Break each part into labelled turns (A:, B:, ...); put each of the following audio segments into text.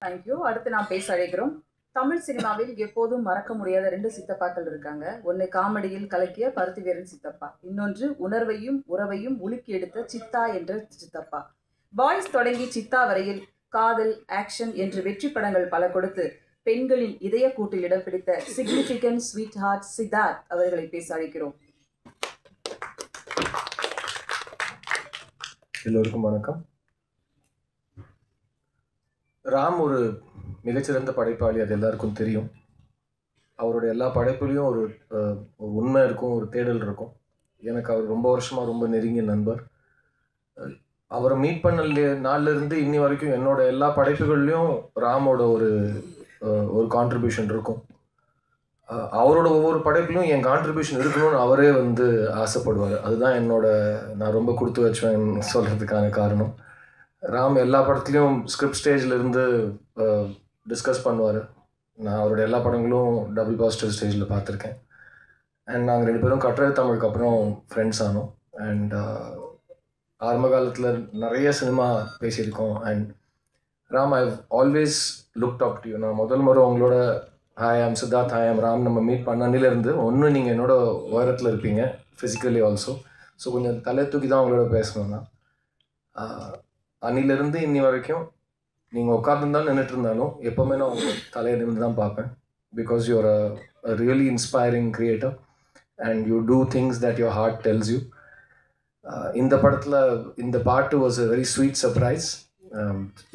A: Thank you. அடுத்து நான் பேச அழைக்கிறோம். தமிழ் சினிமாவில் எப்போதும் மறக்க முடியாத 2 சித்தப்பாக்கள் இருக்காங்க. ஒன்று காமெடியில் கலக்கிய பருத்திவீரன் சித்தப்பா, இன்னொன்று உணர்வையும் உறவையும் உலுக்கி எடுத்த சித்தா என்ற சித்தப்பா. பாய்ஸ் தொடங்கி சித்தா வரையில் காதல், ஆக்ஷன் என்று வெற்றி படங்கள் பல கொடுத்து பெண்களின் இதய கூட்டில் இடம் பிடித்த சிக்னிஃபிகன்ட் ஸ்வீட் ஹார்ட் சித்தார்த் அவர்களை பேச அழைக்கிறோம்.
B: எல்லோருக்கும் வணக்கம். ராம் ஒரு மிகச்சிறந்த படைப்பாளி, அது எல்லாருக்கும் தெரியும். அவருடைய எல்லா படைப்புலையும் ஒரு உண்மை இருக்கும், ஒரு தேடல் இருக்கும். எனக்கு அவர் ரொம்ப வருஷமாக ரொம்ப நெருங்கிய நண்பர். அவரை மீட் பண்ண நாள்லேருந்து இன்னி வரைக்கும் என்னோட எல்லா படைப்புகள்லையும் ராமோட ஒரு கான்ட்ரிபியூஷன் இருக்கும். அவரோட ஒவ்வொரு படைப்பிலும் என் கான்ட்ரிபியூஷன் இருக்கணும்னு அவரே ஆசைப்படுவார். அதுதான் நான் ரொம்ப கொடுத்து வச்சேன் சொல்கிறதுக்கான காரணம். ராம் எல்லா படத்துலையும் ஸ்கிரிப்ட் ஸ்டேஜ்லேருந்து டிஸ்கஸ் பண்ணுவார். நான் அவரோட எல்லா படங்களும் டபுள் பாசிட்டிவ் ஸ்டேஜில் பார்த்துருக்கேன். அண்ட் நாங்கள் 2 பேரும் கட்டுரை தமிழுக்கு அப்புறம் ஃப்ரெண்ட்ஸ் ஆனோம். அண்ட் ஆரம்ப காலத்தில் நிறைய சினிமா பேசியிருக்கோம். And Ram, I always looked up to you. நான் முதல் முறை உங்களோட hi I'm Siddharth, hi I'm Ram நம்ம மீட் பண்ணனிலேருந்து ஒன்று நீங்கள் என்னோட உயரத்தில் இருப்பீங்க, ஃபிசிக்கலி ஆல்சோ. ஸோ கொஞ்சம் தலை தூக்கி தான் உங்களோட பேசணும்னா, அன்னிலேருந்து இன்னி வரைக்கும் நீங்கள் உட்காந்துருந்தாலும் நின்றுட்டு இருந்தாலும் எப்போவுமே நான் உங்கள் தலையை நின்று தான் பார்ப்பேன். Because you're a really inspiring creator and you do things that your heart tells you. இந்த படத்தில் இந்த பாட்டு was a very sweet surprise.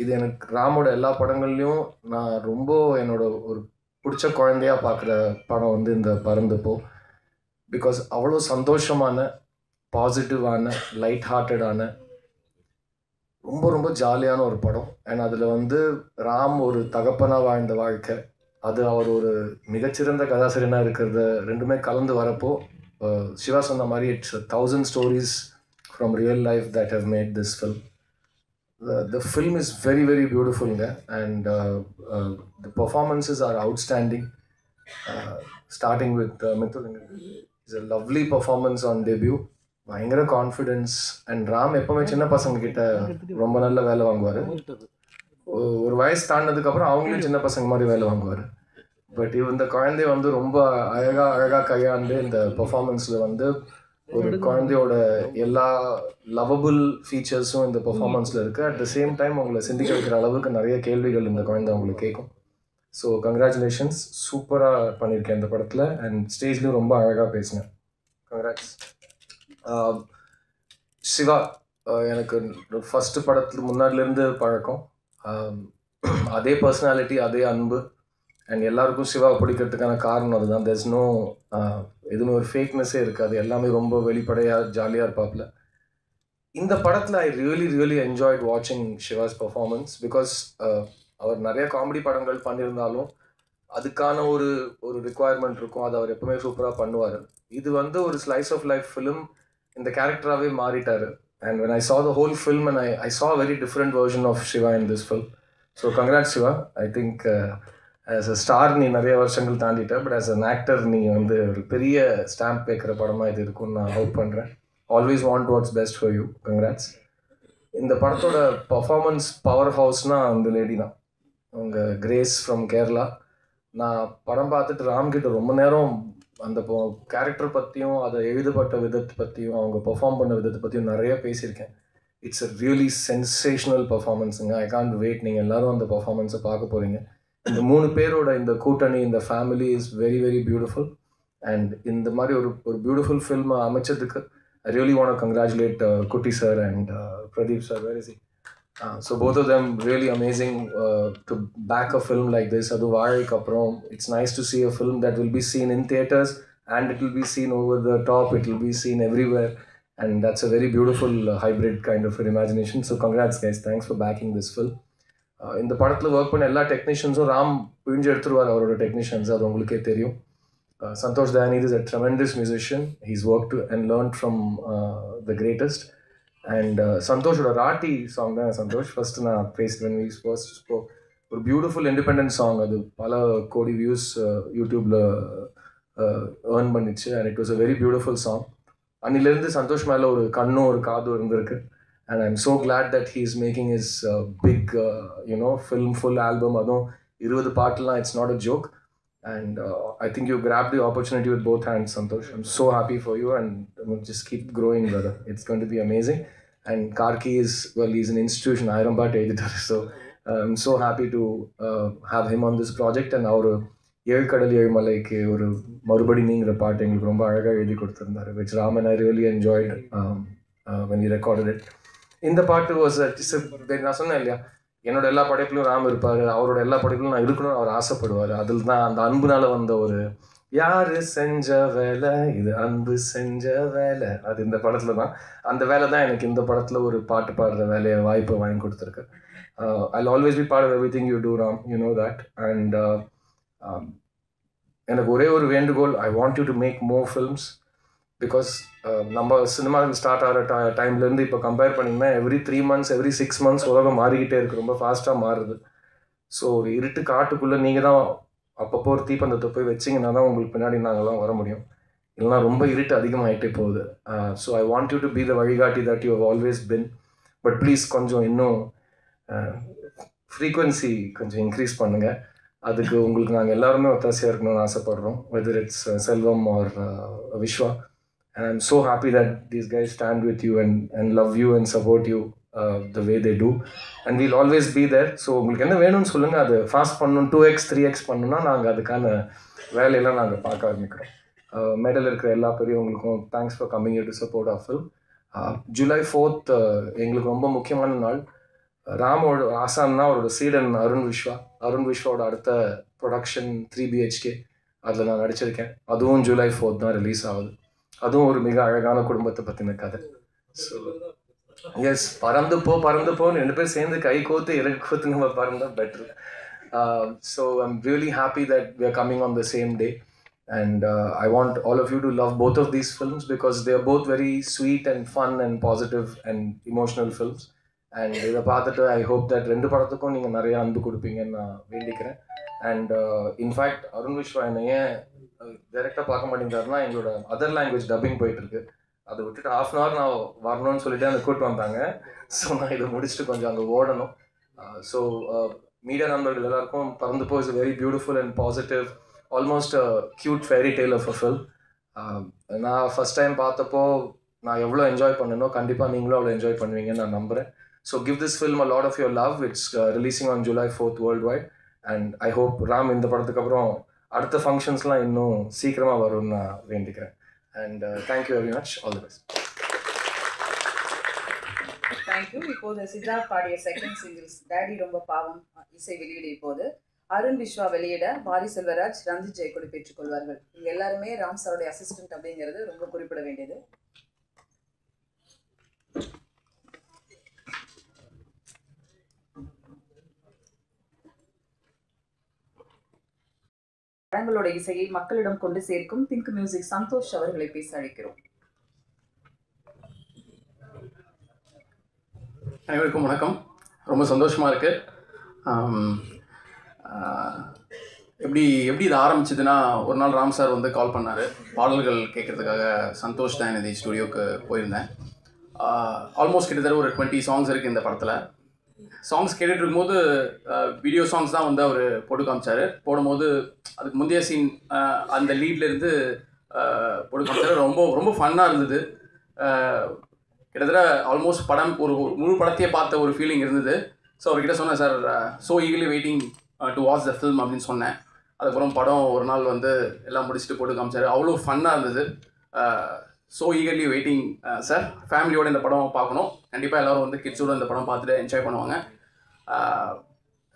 B: இது எனக்கு ராமோட எல்லா படங்கள்லையும் நான் ரொம்ப என்னோட ஒரு பிடிச்ச குழந்தையாக பார்க்குற படம் இந்த பறந்துப்போ. பிகாஸ் அவ்வளோ சந்தோஷமான, பாசிட்டிவான, லைட் ஹார்ட்டடான, ரொம்ப ரொம்ப ஜாலியான ஒரு படம். அண்ட் அதில் ராம் ஒரு தகப்பனாக வாழ்ந்த வாழ்க்கை, அது அவர் ஒரு மிகச்சிறந்த கதாசிரியனாக இருக்கிறத ரெண்டுமே கலந்து வரப்போ, சிவா சொன்ன மாதிரி it's 1000 stories from real life that have made this film. The film is very very beautiful, and the performances are outstanding, starting with Mithun. It's a lovely performance on debut, பயங்கர கான்ஃபிடென்ஸ். அண்ட் ராம் எப்போவுமே சின்ன பசங்கக்கிட்ட ரொம்ப நல்ல வேலை வாங்குவார். ஒரு வயசு தாண்டினதுக்கப்புறம் அவங்களும் சின்ன பசங்க மாதிரி வேலை வாங்குவார். பட் இந்த குழந்தைய ரொம்ப அழகாக கையாண்டு இந்த பெர்ஃபார்மன்ஸில் ஒரு குழந்தையோட எல்லா லவபிள் ஃபீச்சர்ஸும் இந்த பெர்ஃபார்மன்ஸில் இருக்குது. அட் த சேம் டைம் உங்களை சிந்திக்க வைக்கிற அளவுக்கு நிறைய கேள்விகள் இந்த குழந்தை உங்களுக்கு கேட்கும். ஸோ கங்க்ராச்சுலேஷன்ஸ், சூப்பராக பண்ணியிருக்கேன் இந்த படத்தில். அண்ட் ஸ்டேஜ்லேயும் ரொம்ப அழகாக பேசினேன். கங்க்ராட்ஸ். சிவா எனக்கு ஃபஸ்ட்டு படத்துக்கு முன்னாடிலேருந்து பழக்கம். அதே பர்சனாலிட்டி, அதே அன்பு. அண்ட் எல்லாருக்கும் சிவாவை பிடிக்கிறதுக்கான காரணம் அதுதான். தேர்ஸ் நோ எதுவுமே ஒரு ஃபேக்னஸே இருக்காது. எல்லாமே ரொம்ப வெளிப்படையாக ஜாலியாக இருப்பாப்புல. இந்த படத்தில் ஐ ரியலி என்ஜாய்ட் வாட்சிங் சிவாஸ் பர்ஃபார்மன்ஸ். பிகாஸ் அவர் நிறைய காமெடி படங்கள் பண்ணியிருந்தாலும் அதுக்கான ஒரு ரிக்குவயர்மெண்ட் இருக்கும். அதை அவர் எப்பவுமே சூப்பராக பண்ணுவார். இது ஒரு ஸ்லைஸ் ஆஃப் லைஃப் ஃபிலிம். இந்த கேரக்டராகவே மாறிட்டார். And when I saw the whole film and I saw a very different version of Shiva in this film. So congrats Shiva. I think as a star நீ நிறைய வருஷங்கள் தாண்டிட்ட, but as an actor நீ ஒரு பெரிய stamp வைக்கிற படமாக இது இருக்கும்னு நான் ஹோப் பண்ணுறேன். Always want what's best for you. Congrats. இந்த படத்தோட பர்ஃபார்மன்ஸ் பவர் ஹவுஸ்னால் அந்த லேடி தான், அவங்க கிரேஸ் ஃப்ரம் கேரளா. நான் படம் பார்த்துட்டு ராம்கிட்ட ரொம்ப நேரம் அந்த கேரக்டர் பற்றியும், அதை எழுதப்பட்ட விதத்தை பற்றியும், அவங்க பெர்ஃபார்ம் பண்ண விதத்தை பற்றியும் நிறைய பேசியிருக்கேன். இட்ஸ் அ ரியலி சென்சேஷனல் பர்ஃபார்மன்ஸுங்க. I can't wait. நீங்கள் எல்லோரும் அந்த பர்ஃபார்மன்ஸை பார்க்க போகிறீங்க. இந்த 3 பேரோட இந்த கூட்டணி, இந்த family is very very beautiful. And இந்த மாதிரி ஒரு பியூட்டிஃபுல் ஃபில்மை அமைச்சதுக்கு I really want to congratulate Kutti sir and Pradeep sir. Where is he? So both of them really amazing to back a film like this. Adu vaazhaikku appuram it's nice to see a film that will be seen in theaters and it will be seen over the top, it will be seen everywhere, and that's a very beautiful hybrid kind of an imagination. So congrats guys, thanks for backing this film. In the படத்தில் work பண்ண எல்லா டெக்னீஷியன்ஸும் ராம் பிழிஞ்சு எடுத்துருவார். அவரோட technicians அது உங்களுக்கே தெரியும். Santhosh Dhayanidhi is a tremendous musician. He's worked and learned from the greatest. And சந்தோஷோட ராட்டி சாங் தான் சந்தோஷ் ஃபஸ்ட்டு நான் பேசுகிறேன். ஃபர்ஸ்ட் ஸ்போக் ஒரு பியூட்டிஃபுல் இண்டிபெண்டன்ட் சாங். அது பல கோடி வியூஸ் யூடியூப்பில் ஏர்ன் பண்ணிச்சு. And it was a very beautiful song. அன்னிலேருந்து சந்தோஷ் மேலே ஒரு கண்ணும் ஒரு காதும் இருந்திருக்கு. and I'm so glad that he's making his big film full album. Adum 20 பாட்டுலாம், it's not a joke. And I think you grabbed the opportunity with both hands, Santosh. I'm so happy for you, and just keep growing, brother. It's going to be amazing. And Karki is, well, he's an institution, Ironbat editor. So I'm so happy to have him on this project. And our ஏழு கடல் ஏழு மலைக்கு ஒரு மறுபடி நீங்கிற பாட்டு எங்களுக்கு ரொம்ப அழகாக எழுதி கொடுத்துருந்தாரு, which Ram and I really enjoyed when he recorded it. இந்த பாட்டு was நான் சொன்னேன் இல்லையா, என்னோட எல்லா படைப்பிலும் ராம் இருப்பார், அவரோட எல்லா படைப்பிலும் நான் இருக்கணும்னு அவர் ஆசைப்படுவார். அதில் தான் அந்த அன்புனால வந்த ஒரு யாரு செஞ்ச வேலை இது அன்பு செஞ்ச வேலை, அது இந்த படத்தில் தான். அந்த வேலை தான் எனக்கு இந்த படத்தில் ஒரு பாட்டு பாடுற வேலையை வாய்ப்பை வாங்கி கொடுத்துருக்கு. I'll always be part of everything you do, Ram, you know that. And எனக்கு ஒரே ஒரு வேண்டுகோள், I want you to make more films, because நம்ம சினிமா ஸ்டார்ட் ஆகிற டைம்லேருந்து இப்போ கம்பேர் பண்ணிங்கன்னா எவ்ரி 3 months எவ்ரி 6 months உலகம் மாறிக்கிட்டே இருக்குது, ரொம்ப ஃபாஸ்ட்டாக மாறுது. ஸோ ஒரு இருட்டு காட்டுக்குள்ளே நீங்கள் தான் அப்பப்போ ஒரு தீப்பந்தத்தை போய் வச்சிங்கன்னா தான் உங்களுக்கு பின்னாடி நாங்கள்லாம் வர முடியும், இல்லைனா ரொம்ப இருட்டு அதிகமாகிட்டே போகுது. So I want you to be the வழிகாட்டி that you have always been. But please கொஞ்சம் இன்னும் ஃப்ரீக்வன்சி கொஞ்சம் இன்க்ரீஸ் பண்ணுங்கள். அதுக்கு உங்களுக்கு நாங்கள் எல்லாருமே ஒத்தாசையாக இருக்கணும்னு ஆசைப்படுறோம், whether it's Selvam or Viswa. And I'm so happy that these guys stand with you and love you and support you the way they do. And we'll always be there. So உங்களுக்கு என்ன வேணும்னு சொல்லுங்கள், அது ஃபாஸ்ட் பண்ணணும், 2x 3x பண்ணணும்னா நாங்கள் அதுக்கான வேலையெல்லாம் நாங்கள் பார்க்க ஆரம்பிக்கிறோம். மெடல் இருக்கிற எல்லா பெரியவங்களுக்கும் thanks for coming to support of film. July 4th எங்களுக்கு ரொம்ப முக்கியமான நாள். ராமோட ஆசான்னா அவரோட சீடன் அருண் விஸ்வாவோட அடுத்த ப்ரொடக்ஷன் 3 BHK, அதில் நான் நடிச்சிருக்கேன். அதுவும் July 4th தான் ரிலீஸ் ஆகுது. அதுவும் ஒரு மிக அழகான குடும்பத்தை பற்றின கதை. ஸோ எஸ், பறந்து போன்னு 2 பேர் சேர்ந்து கை கோத்து இறகு கோத்து நம்ம பறந்தா பெட்ரு. So I'm really happy that we are coming on the same day. And I want all of you to love both of these films because they are both very sweet and fun and positive and emotional films. And இதை பார்த்துட்டு I hope that 2 படத்துக்கும் நீங்கள் நிறைய அன்பு கொடுப்பீங்கன்னு நான் வேண்டிக்கிறேன். And in fact Arun Vishwa என்னை ஏன் டைரெக்டாக பார்க்க மாட்டேங்கிறாருன்னா, எங்களோட அதர் லாங்குவேஜ் டப்பிங் போயிட்டுருக்கு, அதை விட்டுட்டு 1/2 hour நான் வரணும்னு சொல்லிட்டு அந்த கூட்டு வந்தாங்க. ஸோ நான் இதை முடிச்சுட்டு கொஞ்சம் அங்கே ஓடணும். ஸோ மீடியா நண்பர்கள் எல்லாருக்கும் Parandhu Po is very beautiful and positive, almost cute fairy tale of a film. நான் ஃபஸ்ட் டைம் பார்த்தப்போ நான் எவ்வளோ என்ஜாய் பண்ணனோ கண்டிப்பாக நீங்களும் அவ்வளோ என்ஜாய் பண்ணுவீங்கன்னு நான் நம்புகிறேன். So give this film a lot of your love. It's releasing on July 4th worldwide. And I hope Ram இந்த படத்துக்கு அப்புறம் அடுத்த ஃபங்க்ஷன்ஸ்லாம் இன்னும் சீக்கிரமாக வரும்னு நான் வேண்டிக்கிறேன். And thank you very much, all the best.
A: Thank you. இப்போது சித்தார்த் பாடிய செகண்ட் சிங்கிள்ஸ் டேடி ரொம்ப பாவம் இசை வெளியீடு இப்போது அருண் விஸ்வா வெளியிட வாரி செல்வராஜ், ரஞ்சித் ஜெயக்கொடி பெற்றுக்கொள்வார்கள். இவங்க எல்லாருமே ராம் சாருடைய அசிஸ்டன்ட் அப்படிங்கிறது ரொம்ப குறிப்பிட வேண்டியது. படங்களோட இசையை மக்களிடம் கொண்டு சேர்க்கும் திங்க் மியூசிக் சந்தோஷ் அவர்களை பேச அழைக்கிறோம்.
C: அனைவருக்கும் வணக்கம். ரொம்ப சந்தோஷமாக இருக்குது. எப்படி இது ஆரம்பிச்சதுன்னா, ஒரு நாள் ராம் சார் வந்து கால் பண்ணார், பாடல்கள் கேட்குறதுக்காக சந்தோஷ் தயாநிதி ஸ்டுடியோவுக்கு போயிருந்தேன். ஆல்மோஸ்ட் கிட்டத்தட்ட ஒரு 20 songs இருக்குது இந்த படத்தில். சாங்ஸ் கேட்டுட்டு இருக்கும்போது வீடியோ சாங்ஸ் தான் வந்து அவர் போட்டு காமிச்சார். போடும்போது அதுக்கு முந்தைய சீன் அந்த லீட்லேருந்து போட்டு காமிச்சார். ரொம்ப ஃபன்னாக இருந்தது. கிட்டத்தட்ட ஆல்மோஸ்ட் படம் ஒரு முழு படத்தையே பார்த்த ஒரு ஃபீலிங் இருந்தது. ஸோ அவர்கிட்ட சொன்னேன், sir so eagerly waiting to watch the film அப்படின்னு சொன்னேன். அதுக்கப்புறம் படம் ஒரு நாள் வந்து எல்லாம் முடிச்சுட்டு போட்டு காமிச்சார். அவ்வளோ ஃபன்னாக இருந்தது. So eagerly waiting sir. ஃபேமிலியோடு இந்த படம் பார்க்கணும். கண்டிப்பாக எல்லோரும் வந்து கிட்ஸோடு இந்த படம் பார்த்துட்டு என்ஜாய் பண்ணுவாங்க.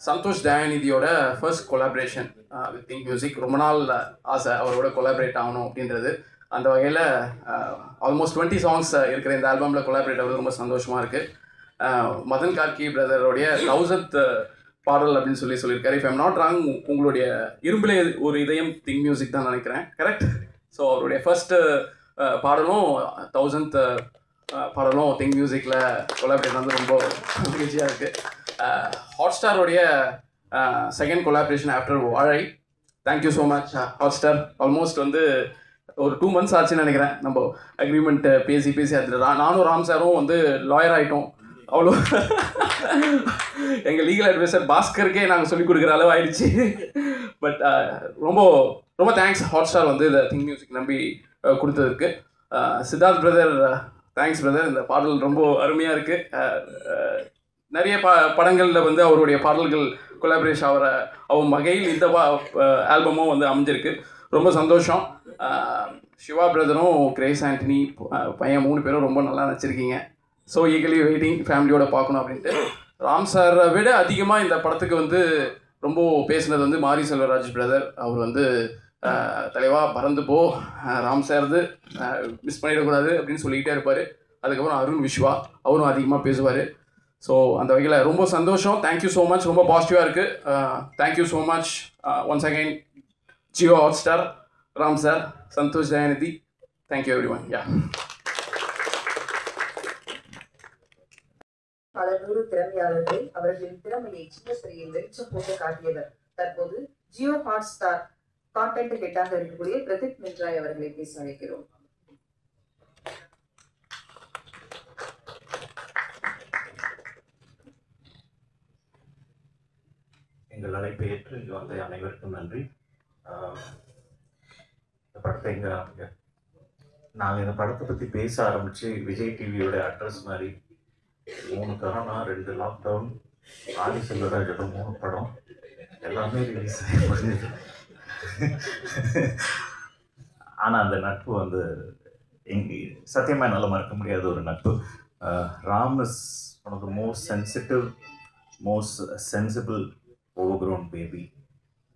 C: சந்தோஷ் தயாநிதியோட first collaboration with Think music. ரொம்ப நாள் ஆசை அவரோட கொலாபரேட் ஆகணும் அப்படின்றது. அந்த வகையில் ஆல்மோஸ்ட் 20 songs இருக்கிற இந்த ஆல்பமில் கொலாபரேட் ஆகிறது ரொம்ப சந்தோஷமாக இருக்குது. மதன் கார்கி பிரதருடைய 1000th பாடல் அப்படின்னு சொல்லியிருக்காரு. இஃப் ஐம் நாட் ராங், உங்களுடைய இரும்பிலே ஒரு இதயம் திங்க் மியூசிக் தான் நினைக்கிறேன், கரெக்ட்? ஸோ அவருடைய ஃபர்ஸ்ட்டு பாடலும் 1000th பாடலும் திங்க் மியூசிக்கில் கொலாபரேட் வந்து ரொம்ப மகிழ்ச்சியாக இருக்குது. ஹாட்ஸ்டாரோடைய செகண்ட் கொலாபரேஷன் ஆஃப்டர் வாழை. Thank you so much Hotstar. Almost வந்து ஒரு 2 months ஆச்சுன்னு நினைக்கிறேன் நம்ம அக்ரிமெண்ட் பேசி அதில் நானும் ராம் சாரும் வந்து லாயர் ஆகிட்டோம். அவ்வளோ எங்கள் லீகல் அட்வைசர் பாஸ்கருக்கே நாங்கள் சொல்லிக் கொடுக்குற அளவு ஆயிடுச்சு. பட் ரொம்ப ரொம்ப தேங்க்ஸ் ஹாட்ஸ்டார் வந்து இந்த திங்க் மியூசிக் நம்பி கொடுத்ததுக்கு. Siddharth brother, thanks brother. இந்த பாடல் ரொம்ப அருமையாக இருக்குது. நிறைய படங்களில் வந்து அவருடைய பாடல்கள் கொலாபரேஷன் அவன் வகையில் இந்த ஆல்பமும் வந்து அமைஞ்சிருக்கு. ரொம்ப சந்தோஷம். சிவா பிரதரும் கிரேஸ் ஆண்டனி பையன் 3 பேரும் ரொம்ப நல்லா நடிச்சிருக்கீங்க. ஸோ ஈகலி வெயிட்டிங் ஃபேமிலியோட பார்க்கணும் அப்படின்ட்டு. ராம் சாரை விட அதிகமாக இந்த படத்துக்கு வந்து ரொம்ப பேசுனது வந்து மாரி செல்வராஜ் பிரதர். அவர் வந்து தலைவா பறந்து போ, ராம் சார்து மிஸ் பண்ணிடக்கூடாது அப்படின்னு சொல்லிக்கிட்டே இருப்பார். அதுக்கப்புறம் அருண் விஸ்வா அவரும் அதிகமாக பேசுவார். ஸோ அந்த வகையில் ரொம்ப சந்தோஷம். Thank you so much. ரொம்ப பாசிட்டிவாக இருக்குது. Thank you so much once again Jio Hotstar, Ram sir, Santhosh Dhayanidhi. Thank you everyone. Yeah,
A: பல 100 திறமையாளர்கள் அவர்களின் திறமையை சின்ன சிறையில் வெளிச்சம் போட்டு காட்டியவர். தற்போது ஜியோ ஹாட்ஸ்டார் கான்டென்ட் ஹெட்டாக இருக்கக்கூடிய பிரதீப் மின்ராய் அவர்களை பேச அழைக்கிறோம்.
D: எங்கள் அழைப்பை ஏற்று இங்கே வந்த அனைவருக்கும் நன்றி. இந்த படத்தை நாங்கள் இந்த படத்தை பற்றி பேச ஆரம்பித்து விஜய் டிவியோட அட்ரஸ் மாதிரி 3 கொரோனா, 2 லாக்டவுன், ஆதி செல்வராஜோட 3 படம் எல்லாமே ரிலீஸ் ஆகி முடிஞ்சது. ஆனால் அந்த நட்பு வந்து சத்தியமாக என்னால் மறக்க முடியாத ஒரு நட்பு. Ram is one of the most sensitive, most sensible overgrown baby.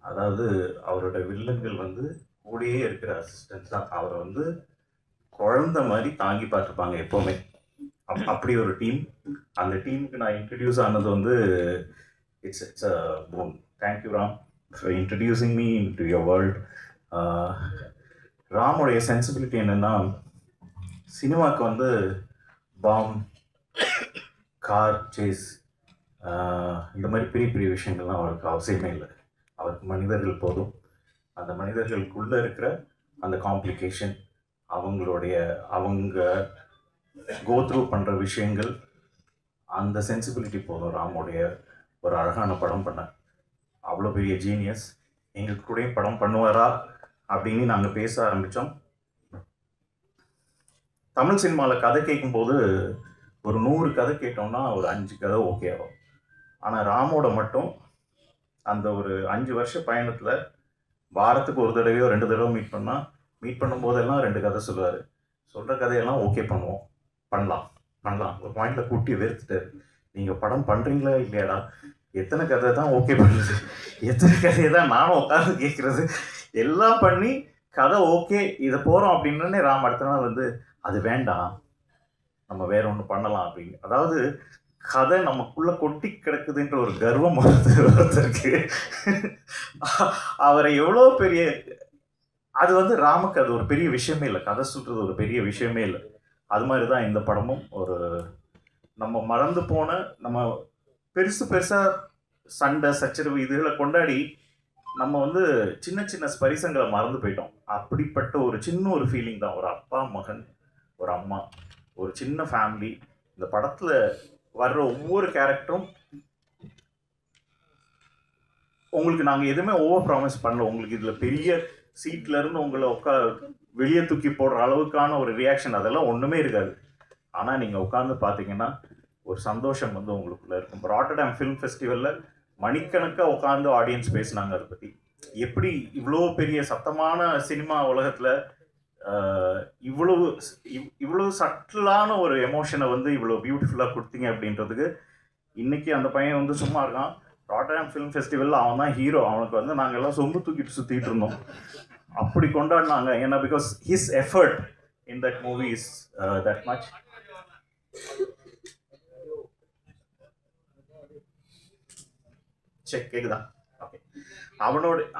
D: அதாவது அவரோட வில்லன்கள் வந்து கூடயே இருக்கிற அசிஸ்டன்ஸ் தான். அவரை வந்து குழந்த மாதிரி தாங்கி பார்த்துப்பாங்க எப்போவுமே. அப்படி ஒரு டீம். அந்த டீமுக்கு நான் இன்ட்ரடியூஸ் ஆனது வந்து it's a boon. Thank you Ram for introducing me into your world. ராமோடைய சென்சிபிலிட்டி என்னென்னா, சினிமாவுக்கு வந்து பாம், கார் சேஸ், இந்த மாதிரி பெரிய பெரிய விஷயங்கள்லாம் அவருக்கு அவசியமே இல்லை. அவருக்கு மனிதர்கள் போதும். அந்த மனிதர்களுக்குள்ளே இருக்கிற அந்த காம்ப்ளிகேஷன், அவங்க கோ த்ரூ பண்ணுற விஷயங்கள், அந்த சென்சிபிலிட்டி போதும் ராமோடைய ஒரு அழகான படம் பண்ண. அவ்வளோ பெரிய ஜீனியஸ். எங்களுக்கு கூடயும் படம் பண்ணுவாரா அப்படின்னு நாங்கள் பேச ஆரம்பித்தோம். தமிழ் சினிமாவில் கதை கேட்கும்போது ஒரு 100 கதை கேட்டோம்னா ஒரு 5 கதை ஓகே ஆகும். ஆனால் ராமோட மட்டும் அந்த ஒரு 5 வருஷ பயணத்தில் வாரத்துக்கு 1 தடவையோ 2 தடவை மீட் பண்ணும்போதெல்லாம் 2 கதை சொல்லுவார். சொல்கிற கதையெல்லாம் ஓகே பண்ணலாம் ஒரு பாயிண்டில் கூட்டி வெறுத்துட்டார். நீங்கள் படம் பண்ணுறீங்களா இல்லையாடா, எத்தனை கதை தான் ஓகே பண்ணுறது, எத்தனை கதையை தான் நானும் உட்காந்து கேட்குறது, எல்லாம் பண்ணி கதை ஓகே இதை போகிறோம் அப்படின்னே ராம் அடுத்த நாள் வந்து அது வேண்டாம், நம்ம வேற ஒன்று பண்ணலாம் அப்படின்னு. அதாவது கதை நமக்குள்ளே கொட்டி கிடக்குதுன்ற ஒரு கர்வம் ஒருத்தருக்கு. அவரை எவ்வளோ பெரிய, அது வந்து ராமுக்கு அது ஒரு பெரிய விஷயமே இல்லை. கதை சொல்கிறது ஒரு பெரிய விஷயமே இல்லை. அது மாதிரி தான் இந்த படமும். ஒரு நம்ம மறந்து போன, நம்ம பெருசாக சண்டை சச்சரவு இதுகளை கொண்டாடி நம்ம வந்து சின்ன சின்ன ஸ்பரிசங்களை மறந்து போயிட்டோம். அப்படிப்பட்ட ஒரு சின்ன ஒரு ஃபீலிங் தான். ஒரு அப்பா, மகன், ஒரு அம்மா, ஒரு சின்ன ஃபேமிலி. இந்த படத்தில் வர்ற ஒவ்வொரு கேரக்டரும் உங்களுக்கு நாங்கள் எதுவுமே ஓவர் ப்ராமிஸ் பண்ணல. உங்களுக்கு இதில் பெரிய சீட்லேருந்து உங்களை வெளியே தூக்கி போடுற அளவுக்கான ஒரு ரியாக்ஷன் அதெல்லாம் ஒன்றுமே இருக்காது. ஆனால் நீங்கள் உட்காந்து பார்த்தீங்கன்னா ஒரு சந்தோஷம் வந்து உங்களுக்குள்ளே இருக்கும். ராட்டர்டாம் ஃபிலிம் ஃபெஸ்டிவலில் மணிக்கணக்காக உட்காந்து ஆடியன்ஸ் பேசினாங்க அதை பற்றி. எப்படி இவ்வளோ பெரிய சத்தமான சினிமா உலகத்தில் இவ்வளோ சட்டிலான ஒரு எமோஷனை வந்து இவ்வளோ பியூட்டிஃபுல்லாக கொடுத்தீங்க அப்படின்றதுக்கு இன்றைக்கி அந்த பையன் வந்து சும்மா இருக்கான். ராட்டர்டாம் ஃபிலிம் ஃபெஸ்டிவலில் அவன் தான் ஹீரோ. அவனுக்கு வந்து நாங்கள் எல்லாம் சொம்பு தூக்கிட்டு சுற்றிட்டு இருந்தோம். அப்படி கொண்டாடினாங்க. ஏன்னா because his effort in that movie is that much. Check கேக்குதா? ஓகே.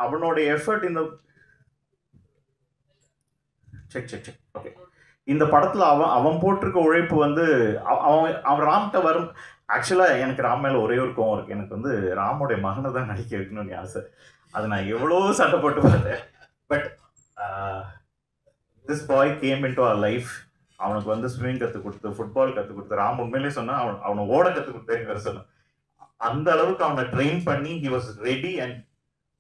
D: அவனோட எஃபர்ட் இந்த செக் ஓகே. இந்த படத்தில் அவன் போட்டிருக்க உழைப்பு வந்து அவன் ராம்கிட்ட வரும். ஆக்சுவலாக எனக்கு ராம் மேலே ஒரே ஒரு கோவம் இருக்குது. எனக்கு வந்து ராமோடைய மகனை தான் நடிக்க வைக்கணும்னு ஆசை. அது நான் எவ்வளோ சண்டை போட்டு பார்த்தேன். But this boy came into our life. அவனுக்கு வந்து ஸ்விமிங் கற்றுக் கொடுத்து ஃபுட்பால் கற்றுக் கொடுத்து ராம் உண்மையிலே சொன்னா அவனை ஓட கற்றுக் கொடுத்தேன்னு சொன்னான். அந்த அளவுக்கு அவனை ட்ரெயின் பண்ணி he was ready and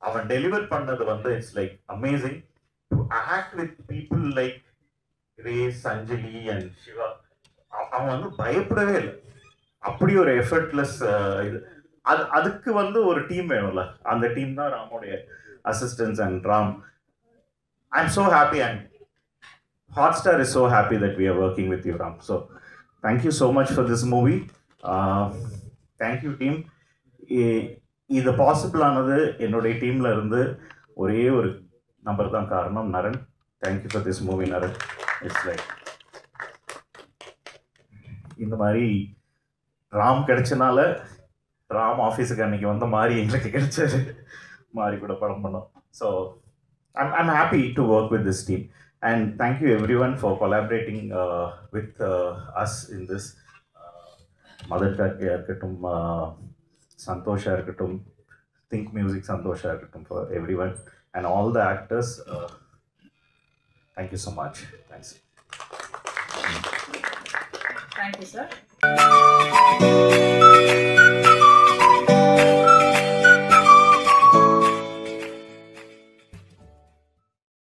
D: அவன் டெலிவர் பண்ணது வந்து it's like amazing. To act with people like Grace, Anjali and Siva, அவன் வந்து பயப்படவே இல்லை. அப்படி ஒரு எஃபர்ட்லெஸ் இது. அதுக்கு வந்து ஒரு டீம் வேணும்ல, அந்த டீம் தான் ராமோடைய assistants and Ram. I am so happy and Hotstar is so happy that we are working with you, Ram. So, thank you so much for this movie. Thank you, team. இது possible ஆனது என்னுடைய டீம்ல இருந்து ஒரே ஒரு number தான் காரணம், Naran. Thank you for this movie, Naran. It's like இந்த மாதிரி ராம் கிடைச்சனால ராம் ஆஃபீஸுக்கு அன்னைக்கு வந்த மாதிரி எங்களுக்கு கிடைச்சது மாதிரி கூட படம் பண்ணோம். So I'm happy to work with this team. And thank you everyone for collaborating with us in this. Mother Karke irukattum, Santosh irukattum, Think Music Santosh irukattum, for everyone and all the actors. Thank you so much. Thanks.
A: Thank you, sir.